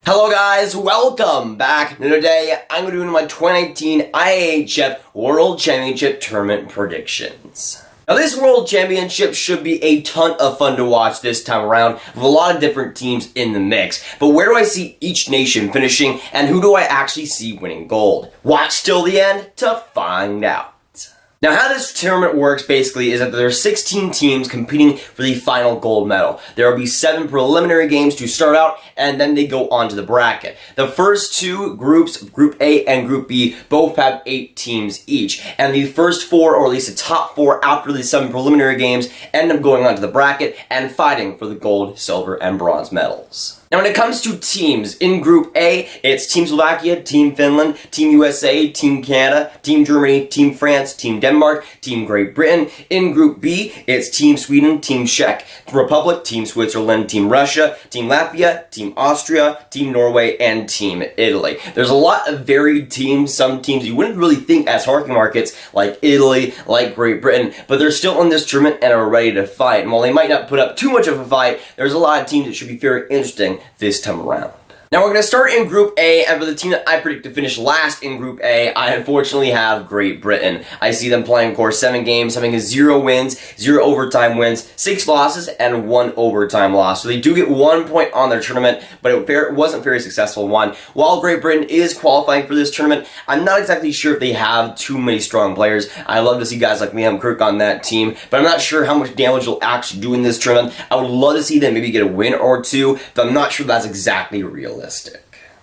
Hello guys, welcome back. And today I'm going to do my 2019 IIHF World Championship Tournament predictions. Now this World Championship should be a ton of fun to watch this time around with a lot of different teams in the mix. But where do I see each nation finishing and who do I actually see winning gold? Watch till the end to find out. Now how this tournament works basically is that there are 16 teams competing for the final gold medal. There will be 7 preliminary games to start out and then they go on to the bracket. The first two groups, Group A and Group B, both have 8 teams each. And the first 4, or at least the top 4 after the 7 preliminary games, end up going on to the bracket and fighting for the gold, silver, and bronze medals. Now when it comes to teams, in Group A, it's Team Slovakia, Team Finland, Team USA, Team Canada, Team Germany, Team France, Team Denmark, Team Great Britain. In Group B, it's Team Sweden, Team Czech Republic, Team Switzerland, Team Russia, Team Latvia, Team Austria, Team Norway, and Team Italy. There's a lot of varied teams, some teams you wouldn't really think as hockey markets, like Italy, like Great Britain, but they're still in this tournament and are ready to fight. And while they might not put up too much of a fight, there's a lot of teams that should be very interesting this time around. Now we're going to start in Group A, and for the team that I predict to finish last in Group A, I unfortunately have Great Britain. I see them playing, of course, 7 games, having 0 wins, 0 overtime wins, 6 losses, and 1 overtime loss. So they do get 1 point on their tournament, but it wasn't a very successful one. While Great Britain is qualifying for this tournament, I'm not exactly sure if they have too many strong players. I love to see guys like Liam Kirk on that team, but I'm not sure how much damage they'll actually do in this tournament. I would love to see them maybe get a win or 2, but I'm not sure that's exactly real.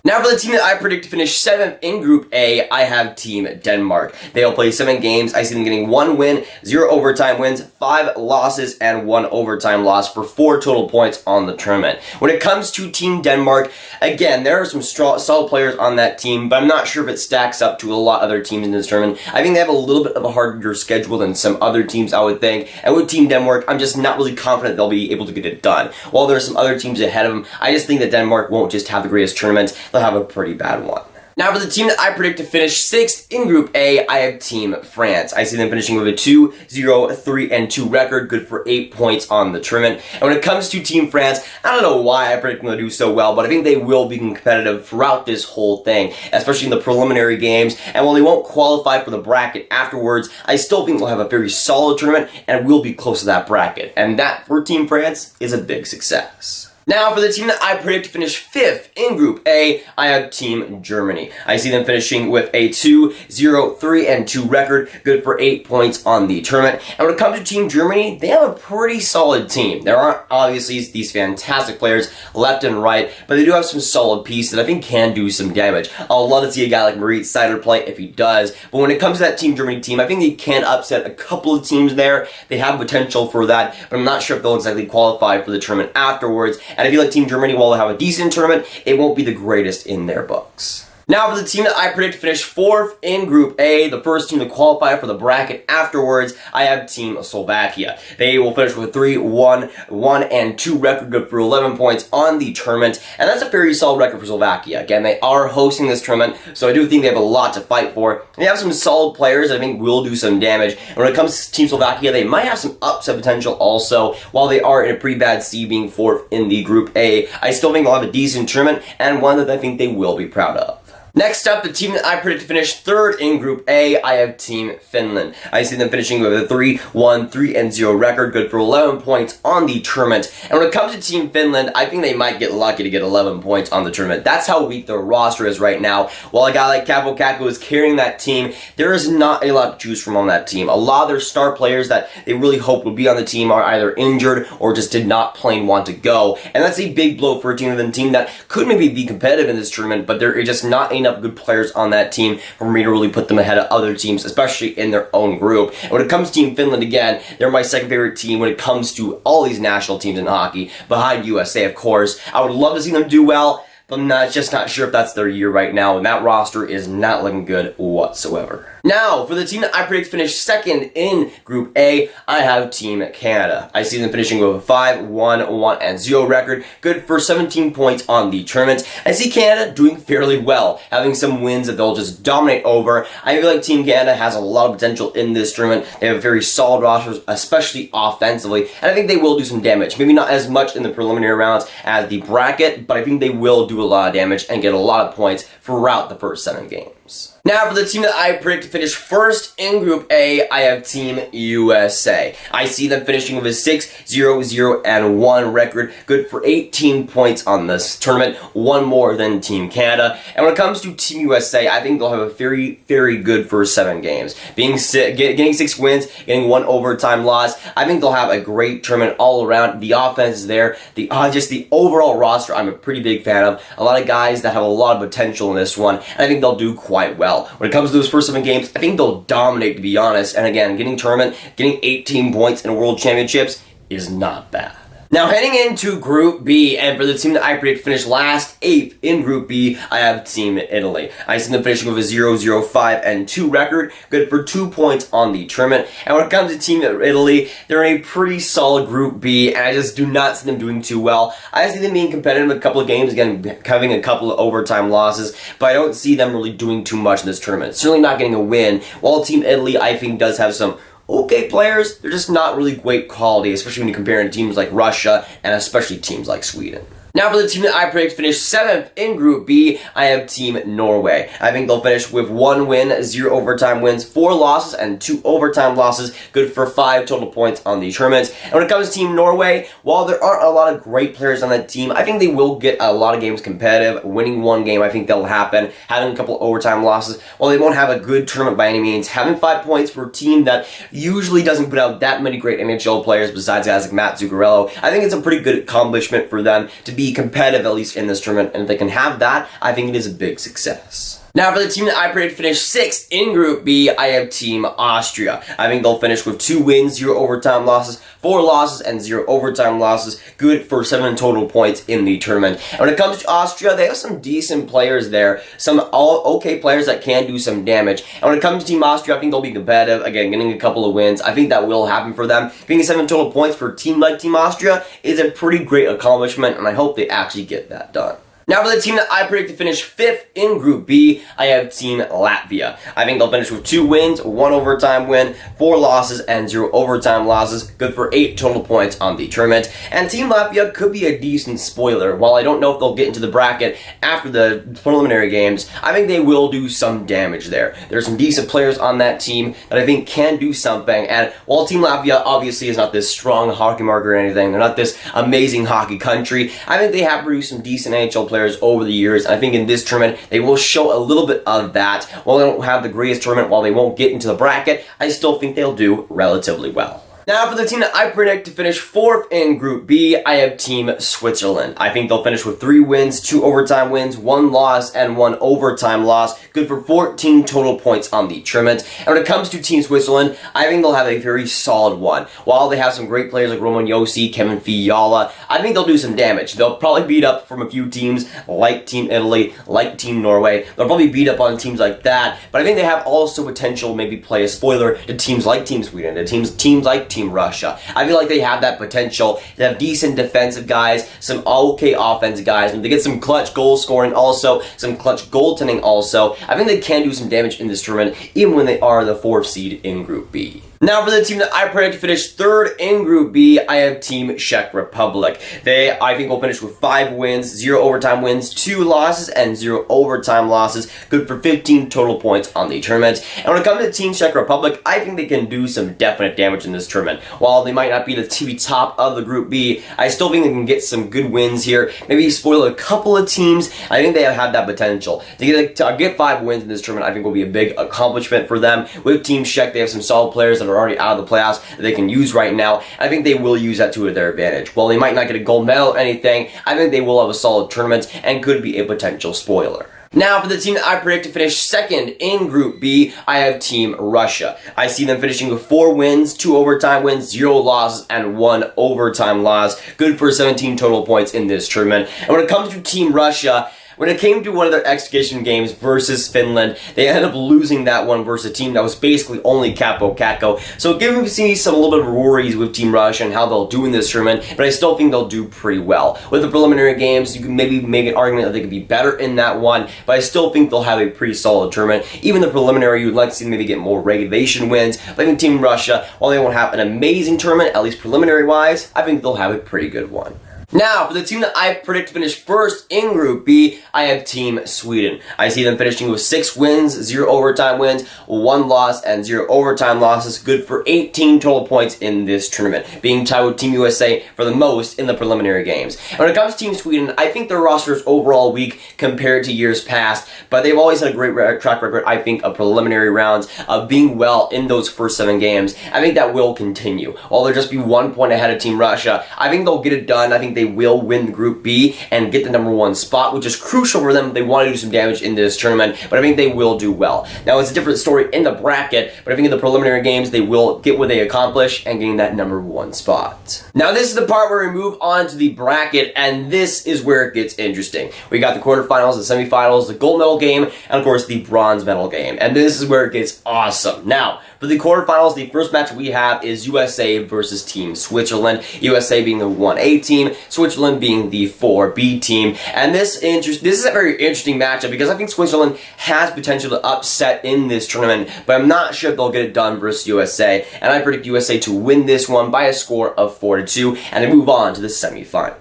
Now for the team that I predict to finish 7th in Group A, I have Team Denmark. They'll play 7 games. I see them getting 1 win, 0 overtime wins, 5 losses, and 1 overtime loss for 4 total points on the tournament. When it comes to Team Denmark, again, there are some solid players on that team, but I'm not sure if it stacks up to a lot of other teams in this tournament. I think they have a little bit of a harder schedule than some other teams, I would think. And with Team Denmark, I'm just not really confident they'll be able to get it done. While there are some other teams ahead of them, I just think that Denmark won't just have the greatest tournament. They'll have a pretty bad one. Now for the team that I predict to finish 6th in Group A, I have Team France. I see them finishing with a 2-0-3-2 record, good for 8 points on the tournament. And when it comes to Team France, I don't know why I predict them to do so well, but I think they will be competitive throughout this whole thing, especially in the preliminary games. And while they won't qualify for the bracket afterwards, I still think they'll have a very solid tournament and will be close to that bracket. And that, for Team France, is a big success. Now for the team that I predict to finish 5th in Group A, I have Team Germany. I see them finishing with a 2-0-3-2 record, good for 8 points on the tournament. And when it comes to Team Germany, they have a pretty solid team. There aren't obviously these fantastic players left and right, but they do have some solid pieces that I think can do some damage. I'll love to see a guy like Moritz Seider play if he does, but when it comes to that Team Germany team, I think they can upset a couple of teams there. They have potential for that, but I'm not sure if they'll exactly qualify for the tournament afterwards. And I feel like Team Germany, while they have a decent tournament, it won't be the greatest in their books. Now for the team that I predict to finish 4th in Group A, the first team to qualify for the bracket afterwards, I have Team Slovakia. They will finish with a 3-1-1-2 record, good for 11 points on the tournament, and that's a very solid record for Slovakia. Again, they are hosting this tournament, so I do think they have a lot to fight for. They have some solid players that I think will do some damage, and when it comes to Team Slovakia, they might have some upset potential also. While they are in a pretty bad C, being 4th in the Group A, I still think they'll have a decent tournament, and one that I think they will be proud of. Next up, the team that I predict to finish 3rd in Group A, I have Team Finland. I see them finishing with a 3-1-3-0 record, good for 11 points on the tournament. And when it comes to Team Finland, I think they might get lucky to get 11 points on the tournament. That's how weak their roster is right now. While a guy like Capo Kakko is carrying that team, there is not a lot to choose from on that team. A lot of their star players that they really hope would be on the team are either injured or just did not plain want to go. And that's a big blow for a team that could maybe be competitive in this tournament, but there is just not enough good players on that team for me to really put them ahead of other teams, especially in their own group. And when it comes to Team Finland, again, they're my second favorite team when it comes to all these national teams in hockey, behind USA, of course. I would love to see them do well, but I'm just not sure if that's their year right now, and that roster is not looking good whatsoever. Now, for the team that I predict finish second in Group A, I have Team Canada. I see them finishing with a 5-1-1-0 record, good for 17 points on the tournament. I see Canada doing fairly well, having some wins that they'll just dominate over. I feel like Team Canada has a lot of potential in this tournament. They have very solid rosters, especially offensively, and I think they will do some damage. Maybe not as much in the preliminary rounds as the bracket, but I think they will do a lot of damage and get a lot of points throughout the first 7 games. Now, for the team that I predict to finish first in Group A, I have Team USA. I see them finishing with a 6-0-0-1 record, good for 18 points on this tournament, one more than Team Canada. And when it comes to Team USA, I think they'll have a very, very good first 7 games. Getting 6 wins, getting 1 overtime loss, I think they'll have a great tournament all around. The offense is there. Just the overall roster, I'm a pretty big fan of. A lot of guys that have a lot of potential in this one, and I think they'll do quite well. When it comes to those first 7 games, I think they'll dominate, to be honest. And again, getting 18 points in World Championships is not bad. Now, heading into Group B, and for the team that I predict to finish last, 8th in Group B, I have Team Italy. I see them finishing with a 0-0-5-2 record, good for 2 points on the tournament. And when it comes to Team Italy, they're in a pretty solid Group B, and I just do not see them doing too well. I see them being competitive in a couple of games, again, having a couple of overtime losses, but I don't see them really doing too much in this tournament. Certainly not getting a win, while Team Italy, I think, does have some okay players. They're just not really great quality, especially when you compare to teams like Russia and especially teams like Sweden. Now, for the team that I predict finish 7th in Group B, I have Team Norway. I think they'll finish with 1 win, 0 overtime wins, 4 losses, and 2 overtime losses, good for 5 total points on the tournament. And when it comes to Team Norway, while there aren't a lot of great players on that team, I think they will get a lot of games competitive. Winning 1 game, I think that'll happen. Having a couple overtime losses, while they won't have a good tournament by any means, having 5 points for a team that usually doesn't put out that many great NHL players besides guys like Matt Zuccarello, I think it's a pretty good accomplishment for them to be competitive, at least in this tournament, and if they can have that, I think it is a big success. Now, for the team that I predict finish 6th in Group B, I have Team Austria. I think they'll finish with 2 wins, 0 overtime losses, 4 losses, and 0 overtime losses, good for 7 total points in the tournament. And when it comes to Austria, they have some decent players there, some okay players that can do some damage. And when it comes to Team Austria, I think they'll be competitive, again, getting a couple of wins. I think that will happen for them. Getting 7 total points for a team like Team Austria is a pretty great accomplishment, and I hope they actually get that done. Now, for the team that I predict to finish 5th in Group B, I have Team Latvia. I think they'll finish with 2 wins, 1 overtime win, 4 losses, and 0 overtime losses, good for 8 total points on the tournament. And Team Latvia could be a decent spoiler. While I don't know if they'll get into the bracket after the preliminary games, I think they will do some damage there. There's some decent players on that team that I think can do something, and while Team Latvia obviously is not this strong hockey market or anything, they're not this amazing hockey country, I think they have produced some decent NHL players over the years. I think in this tournament, they will show a little bit of that. While they don't have the greatest tournament, while they won't get into the bracket, I still think they'll do relatively well. Now, for the team that I predict to finish 4th in Group B, I have Team Switzerland. I think they'll finish with 3 wins, 2 overtime wins, 1 loss, and 1 overtime loss, good for 14 total points on the tournament. And when it comes to Team Switzerland, I think they'll have a very solid one. While they have some great players like Roman Josi, Kevin Fiala, I think they'll do some damage. They'll probably beat up from a few teams like Team Italy, like Team Norway. They'll probably beat up on teams like that, but I think they have also potential maybe play a spoiler to teams like Team Sweden, to teams like Team Russia. I feel like they have that potential to have decent defensive guys, some okay offensive guys, and they get some clutch goal scoring also, some clutch goaltending also. I think they can do some damage in this tournament, even when they are the 4th seed in Group B. Now, for the team that I predict to finish 3rd in Group B, I have Team Czech Republic. They, I think, will finish with 5 wins, 0 overtime wins, 2 losses, and 0 overtime losses, good for 15 total points on the tournament. And when it comes to Team Czech Republic, I think they can do some definite damage in this tournament. While they might not be the top of the Group B, I still think they can get some good wins here, maybe spoil a couple of teams. I think they have that potential. To get 5 wins in this tournament, I think will be a big accomplishment for them. With Team Czech, they have some solid players that are already out of the playoffs that they can use right now. I think they will use that to their advantage. While they might not get a gold medal or anything, I think they will have a solid tournament and could be a potential spoiler. Now, for the team that I predict to finish 2nd in Group B, I have Team Russia. I see them finishing with 4 wins, 2 overtime wins, 0 losses, and 1 overtime loss, good for 17 total points in this tournament. And when it comes to Team Russia, when it came to one of their exhibition games versus Finland, they ended up losing that one versus a team that was basically only Capo Caco. So it gives me some a little bit of worries with Team Russia and how they'll do in this tournament, but I still think they'll do pretty well. With the preliminary games, you can maybe make an argument that they could be better in that one, but I still think they'll have a pretty solid tournament. Even the preliminary, you'd like to see them maybe get more regulation wins, but I think Team Russia, while they won't have an amazing tournament, at least preliminary-wise, I think they'll have a pretty good one. Now, for the team that I predict to finish first in Group B, I have Team Sweden. I see them finishing with 6 wins, 0 overtime wins, 1 loss, and 0 overtime losses, good for 18 total points in this tournament, being tied with Team USA for the most in the preliminary games. And when it comes to Team Sweden, I think their roster is overall weak compared to years past, but they've always had a great track record, I think, of preliminary rounds, of being well in those first 7 games. I think that will continue. While they'll just be 1 point ahead of Team Russia, I think they'll get it done. I think they will win Group B and get the #1 spot, which is crucial for them. They want to do some damage in this tournament, but I think they will do well. Now, it's a different story in the bracket, but I think in the preliminary games, they will get what they accomplish and gain that #1 spot. Now, this is the part where we move on to the bracket, and this is where it gets interesting. We got the quarterfinals, the semifinals, the gold medal game, and of course, the bronze medal game, and this is where it gets awesome. Now, for the quarterfinals, the first match we have is USA versus Team Switzerland. USA being the 1A team, Switzerland being the 4B team. And this is a very interesting matchup because I think Switzerland has potential to upset in this tournament, but I'm not sure if they'll get it done versus USA. And I predict USA to win this one by a score of 4-2 and to move on to the semifinals.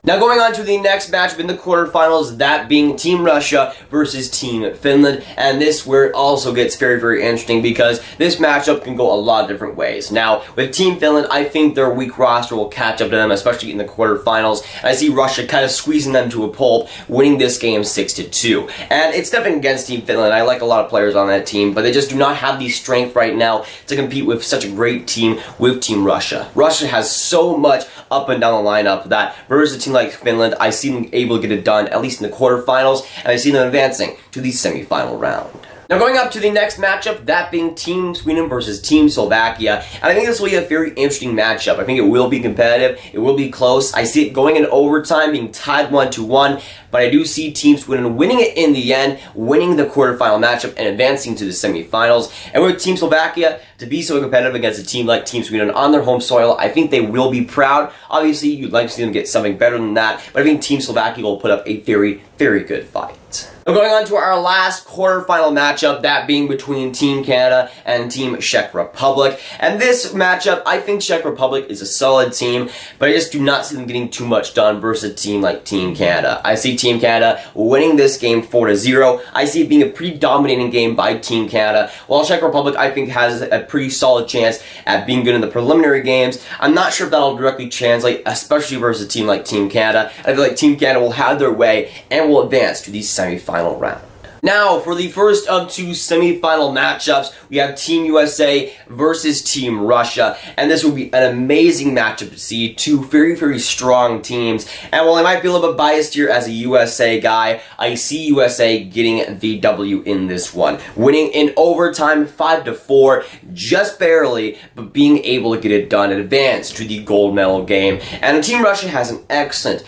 Now going on to the next matchup in the quarterfinals, that being Team Russia versus Team Finland, and this where it also gets very, very interesting because this matchup can go a lot of different ways. Now, with Team Finland, I think their weak roster will catch up to them, especially in the quarterfinals, and I see Russia kind of squeezing them to a pulp, winning this game 6-2. And it's nothing against Team Finland. I like a lot of players on that team, but they just do not have the strength right now to compete with such a great team with Team Russia. Russia has so much up and down the lineup that versus a team like Finland, I see them able to get it done, at least in the quarterfinals, and I see them advancing to the semifinal round. Now going up to the next matchup, that being Team Sweden versus Team Slovakia, and I think this will be a very interesting matchup. I think it will be competitive, it will be close. I see it going in overtime, being tied 1-1, but I do see Team Sweden winning it in the end, winning the quarterfinal matchup and advancing to the semifinals. And with Team Slovakia to be so competitive against a team like Team Sweden on their home soil, I think they will be proud. Obviously, you'd like to see them get something better than that, but I think Team Slovakia will put up a very, very good fight. Now going on to our last quarterfinal matchup, that being between Team Canada and Team Czech Republic. And this matchup, I think Czech Republic is a solid team, but I just do not see them getting too much done versus a team like Team Canada. I see Team Canada winning this game 4-0. I see it being a pretty dominating game by Team Canada, while Czech Republic, I think, has a pretty solid chance at being good in the preliminary games. I'm not sure if that'll directly translate, especially versus a team like Team Canada. I feel like Team Canada will have their way and will advance to the semifinal round. Now, for the first of 2 semifinal matchups, we have Team USA versus Team Russia, and this will be an amazing matchup to see. 2 very, very strong teams, and while I might be a little bit biased here as a USA guy, I see USA getting the W in this one, winning in overtime 5-4, just barely, but being able to get it done and advance to the gold medal game. And Team Russia has an excellent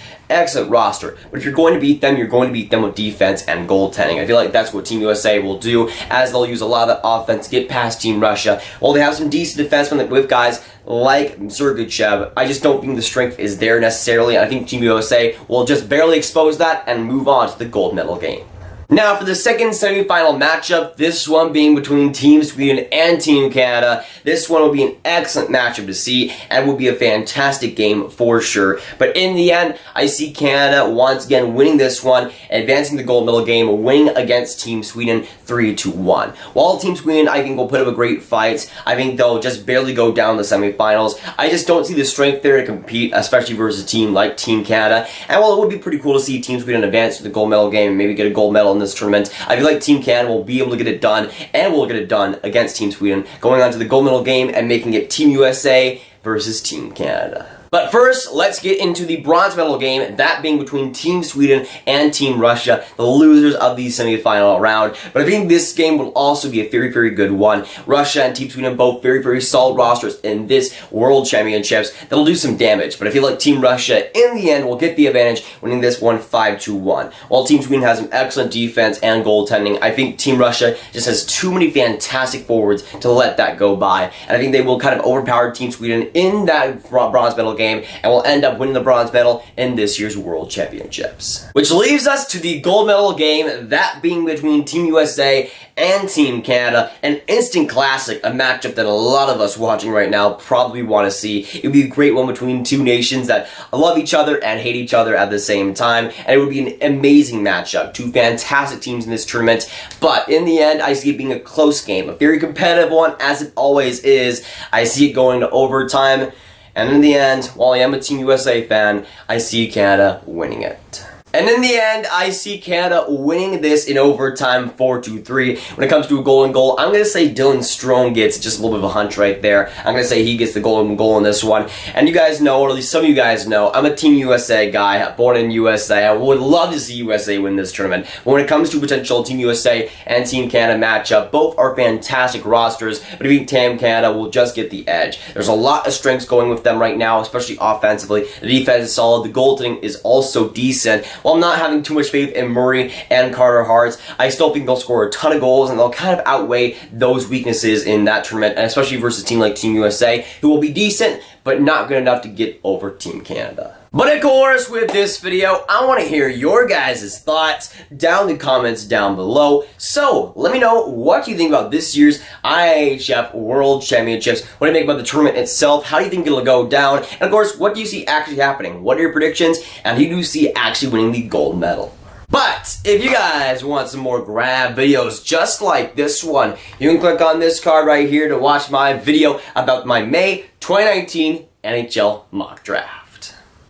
roster, but if you're going to beat them, you're going to beat them with defense and goaltending. I feel like that's what Team USA will do, as they'll use a lot of the offense to get past Team Russia. While they have some decent defensemen with guys like Sergachev, I just don't think the strength is there necessarily. I think Team USA will just barely expose that and move on to the gold medal game. Now, for the second semifinal matchup, this one being between Team Sweden and Team Canada, this one will be an excellent matchup to see and will be a fantastic game for sure. But in the end, I see Canada once again winning this one, advancing the gold medal game, winning against Team Sweden 3-1. While Team Sweden, I think, will put up a great fight, I think they'll just barely go down the semifinals. I just don't see the strength there to compete, especially versus a team like Team Canada. And while it would be pretty cool to see Team Sweden advance to the gold medal game and maybe get a gold medal in this tournament, I feel like Team Canada will be able to get it done, and will get it done against Team Sweden, going on to the gold medal game and making it Team USA versus Team Canada. But first, let's get into the bronze medal game, that being between Team Sweden and Team Russia, the losers of the semifinal round. But I think this game will also be a very, very good one. Russia and Team Sweden both very, very solid rosters in this World Championships that'll do some damage. But I feel like Team Russia, in the end, will get the advantage, winning this one 5-1. While Team Sweden has some excellent defense and goaltending, I think Team Russia just has too many fantastic forwards to let that go by. And I think they will kind of overpower Team Sweden in that bronze medal game, and will end up winning the bronze medal in this year's World Championships. Which leaves us to the gold medal game, that being between Team USA and Team Canada, an instant classic, a matchup that a lot of us watching right now probably want to see. It would be a great one between two nations that love each other and hate each other at the same time, and it would be an amazing matchup. Two fantastic teams in this tournament, but in the end, I see it being a close game, a very competitive one, as it always is. I see it going to overtime. And in the end, while I am a Team USA fan, I see Canada winning it. And in the end, I see Canada winning this in overtime 4-3. When it comes to a golden goal, I'm going to say Dylan Strome gets just a little bit of a hunch right there. I'm going to say he gets the golden goal in this one. And you guys know, or at least some of you guys know, I'm a Team USA guy, born in USA. I would love to see USA win this tournament. But when it comes to potential Team USA and Team Canada matchup, both are fantastic rosters, but I think Team Canada will just get the edge. There's a lot of strengths going with them right now, especially offensively. The defense is solid. The goaltending is also decent. While I'm not having too much faith in Murray and Carter Hart, I still think they'll score a ton of goals, and they'll kind of outweigh those weaknesses in that tournament, and especially versus a team like Team USA, who will be decent, but not good enough to get over Team Canada. But of course, with this video, I want to hear your guys' thoughts down in the comments down below. So, let me know what you think about this year's IIHF World Championships. What do you think about the tournament itself? How do you think it'll go down? And of course, what do you see actually happening? What are your predictions? And who do you see actually winning the gold medal? But if you guys want some more Grav videos just like this one, you can click on this card right here to watch my video about my May 2019 NHL mock draft.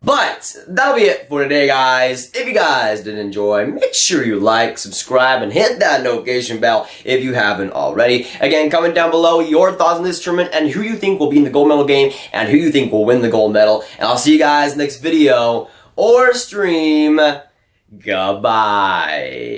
But that'll be it for today, guys. If you guys did enjoy, make sure you like, subscribe, and hit that notification bell if you haven't already. Again, comment down below your thoughts on this tournament and who you think will be in the gold medal game and who you think will win the gold medal. And I'll see you guys next video or stream. Goodbye.